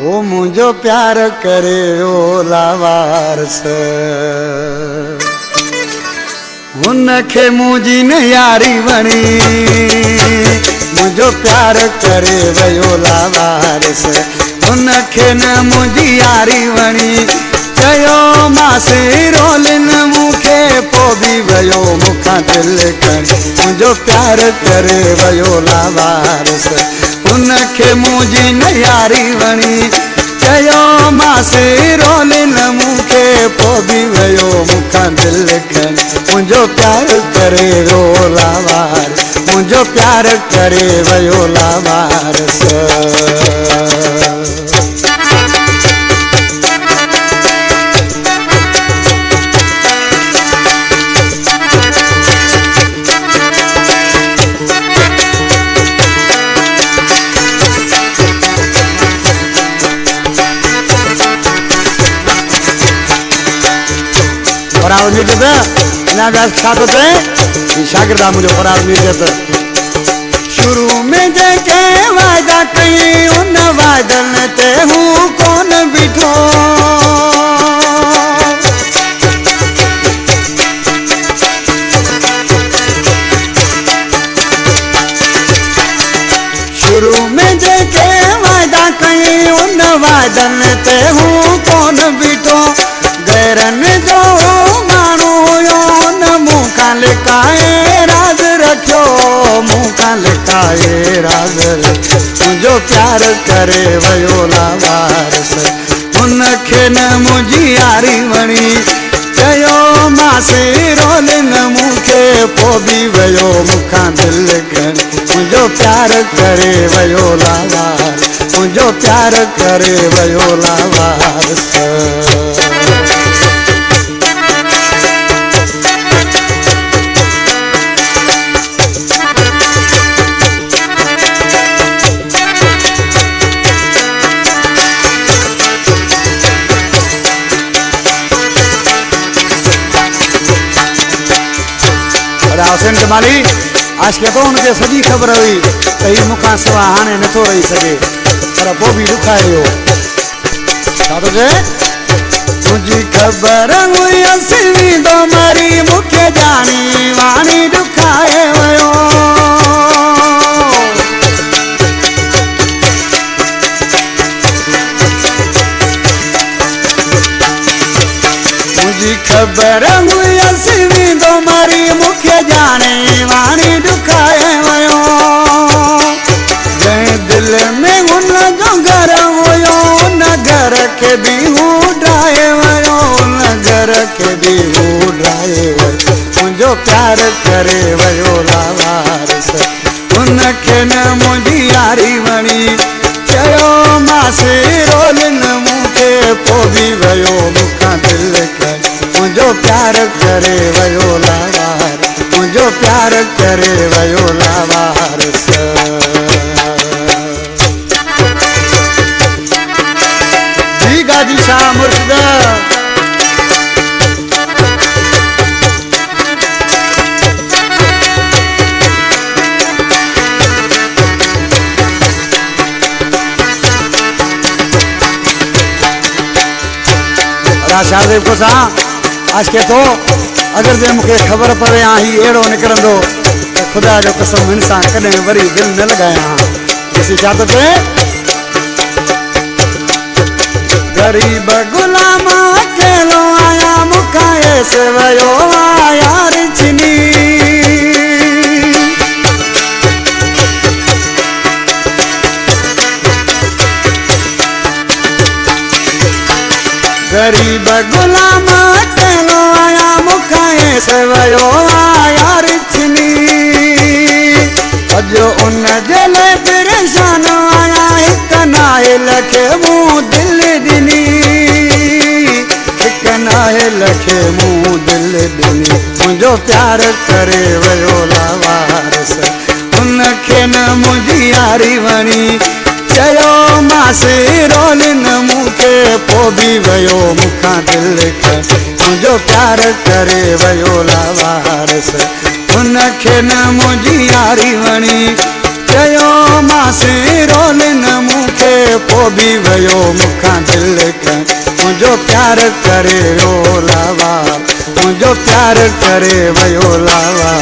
ओ मुझो प्यार करे ओला वारस उनखे मुझी न यारी वणी मुझो प्यार करे वयोला वारस उनखे न मुझी यारी वणी चयो मासे रोलिन मूंखे पोइ बि वयो मूंखां दिलि खणी मुंहिंजो प्यार करे वयोला वारस उनखे मुंहिंजी न यारी वणी चयो मासे रोलिन मूंखे पोइ बि वयो मूंखां दिलि खणी मुंहिंजो प्यार करे वयोला वारस मुंहिंजो प्यार करे वयोला वारस फराज निर्जत इना व्यास छा थो चए शागिर्द मुझे फराज निर्जत शुरू में जेके वायदा कई उन वायदन ते हूँ कोन बीठो शुरू में जेके वायदा कई उन वायदन ते हूँ कोन बीठो गैरन जो लिकाए राज रखियो मूंखां लिकाए राज मुंहिंजो प्यार करे वयोला वारस उनखे न मुंहिंजी यारी वणी चयो मासे रोलिन मूंखे पोइ बि वयो मूंखां दिलि खणी मुंहिंजो प्यार करे वयोला वारस मुंहिंजो प्यार करे वयोला वारस हुसैन जमाली आज के तो उनके सॼी ख़बर हुई त हीउ मूंखां सवाइ हाणे नथो रही सघे पर पोइ बि ॾुखाए वियो छा थो चए तुंहिंजी ख़बर हुई वेंदो मरी मूंखे ॼाणी वाणी ॾुखाए वियो तुंहिंजी ख़बर हुई वेंदो मरी मूंखे ॼाणे वाणी ॾुखाए वियो जंहिं दिलि में हुन जो घर हुयो हुन घर खे बि हू ड्राए वियो हुन घर खे बि हू ड्राए वियो मुंहिंजो प्यार करे वयोला वारस हुनखे न मुंहिंजी यारी वणी चयो मासे रोलिन मूंखे पोइ बि वयो मूंखां दिलि खणी मुंहिंजो प्यार करे वयोला वारस मुंहिंजो प्यार करे वयोला वारस जी गाजी शाह मुर्शिद शाहदेव को सा आज के तो अगर जे मूंखे ख़बर पवे हा ही अहिड़ो निकिरंदो त ख़ुदा जो कसम हिन सां कॾहिं वरी दिलि न लॻायां हा ॾिसी छा थो चए ग़रीब गुलाम अकेलो आया मूंखां ऐसे वयो यार छिनी गरीब गुलाम अकेलो आया मूंखां ऐसे वयो यार छिनी अॼु उन जे लाइ परेशान आया हिकु नाहिल खे मूं दिलि ॾिनी हिकु नाहिल खे मूं दिलि ॾिनी मुंहिंजो प्यार करे वयोला वारस उनखे न मुंहिंजी यारी वणी चयो मासे रोलिन मूंखे पोइ बि वयो मूंखां दिलि खणी मुंहिंजो प्यार करे वयोला वारस उनखे न मुंहिंजी यारी वणी चयो मासी रोलिन मूंखे पोइ बि वियो मूंखां दिलि खां मुंहिंजो प्यार करे वियो लावा मुंहिंजो प्यार करे वियो लावा